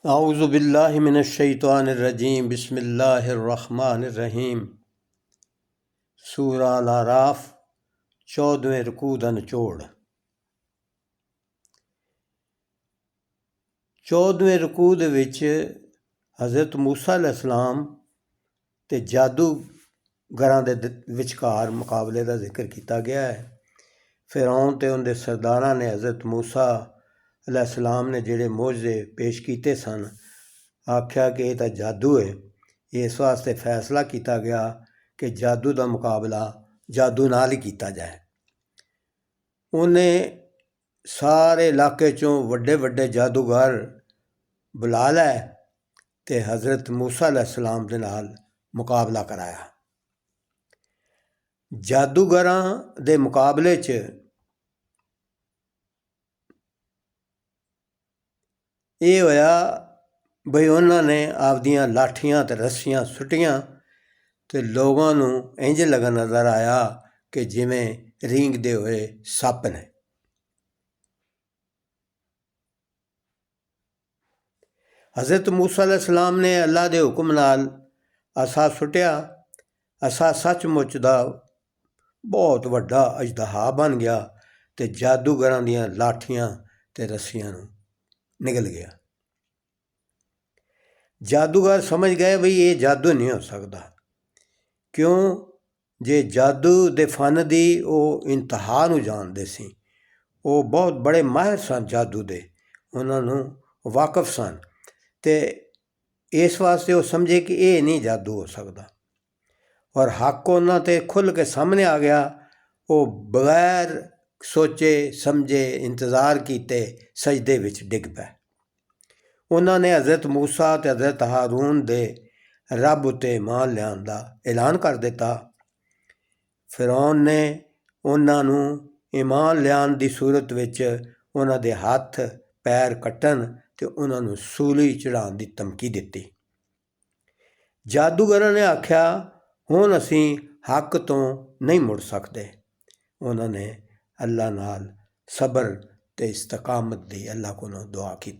आऊज़ु बिल्लाहि मिनश्शैतानिर्रजीम बिस्मिल्लाहिर्रहमानिर्रहीम। सूरा अल-आराफ 14वें रुकू दा निचोड़। 14वें रुकू दे विच हज़रत मूसा अलैहिस्सलाम ते जादूगरां दे विचकार मुकाबले का जिक्र किया गया है। फिरौन ते उनके सरदारां ने हज़रत मूसा अलैहिस्सलाम ने जिहड़े मोजे पेश किए सन, आख्या कि यह तो जादू है। इस वास्ते फैसला किया गया कि जादू का मुकाबला जादू नाल ही किया जाए। उन्हें सारे इलाके चों वड्डे वड्डे जादूगर बुला लै ते हज़रत मूसा अलैहिस्सलाम दे नाल मुकाबला कराया। जादूगरां दे मुकाबले च ਇਹ ਹੋਇਆ ਬਈ ਉਹਨਾਂ ਨੇ ਆਪਦੀਆਂ ਲਾਠੀਆਂ ਤੇ ਰੱਸੀਆਂ ਸੁੱਟੀਆਂ ਤੇ ਲੋਕਾਂ ਨੂੰ ਇੰਜ ਲੱਗਾ ਨਜ਼ਰ ਆਇਆ ਕਿ ਜਿਵੇਂ ਰੀਂਗਦੇ ਹੋਏ ਸੱਪ ਨੇ। हज़रत मूसा अलैहिस्सलाम ने अल्लाह के हुक्म नाल असा सुटिया। असा सचमुच का बहुत वड्डा अजदहा बन गया तो जादूगरां दियां लाठियां ते रस्सियां नूं निगल गया। जादूगर समझ गए भी ये जादू नहीं हो सकता, क्यों जे जादू दे फन की वो इंतहा नूं जानते सी। वो बहुत बड़े माहिर सन जादू दे, उन्होंने वाकफ सन ते इस वास्ते वो समझे कि ये नहीं जादू हो सकता। और हक उन्होंने ते खुल के सामने आ गया। वो बगैर सोचे समझे इंतज़ार किते सजदे विच डिग पै। उन्होंने हज़रत मूसा ते हज़रत हारून दे रब उत्ते ईमान लियान दा ऐलान कर दिता। फिरौन ने उन्होंने ईमान लियान दी सूरत विच उन्हां दे हथ पैर कट्टन ते उन्होंने सूली चढ़ाने की धमकी दी। जादूगरां ने आख्या हुण असीं हक तो नहीं मुड़ सकते। उन्होंने अल्लाह नाल सबर ते इस्तकामत दी अल्लाह कोलों दुआ की।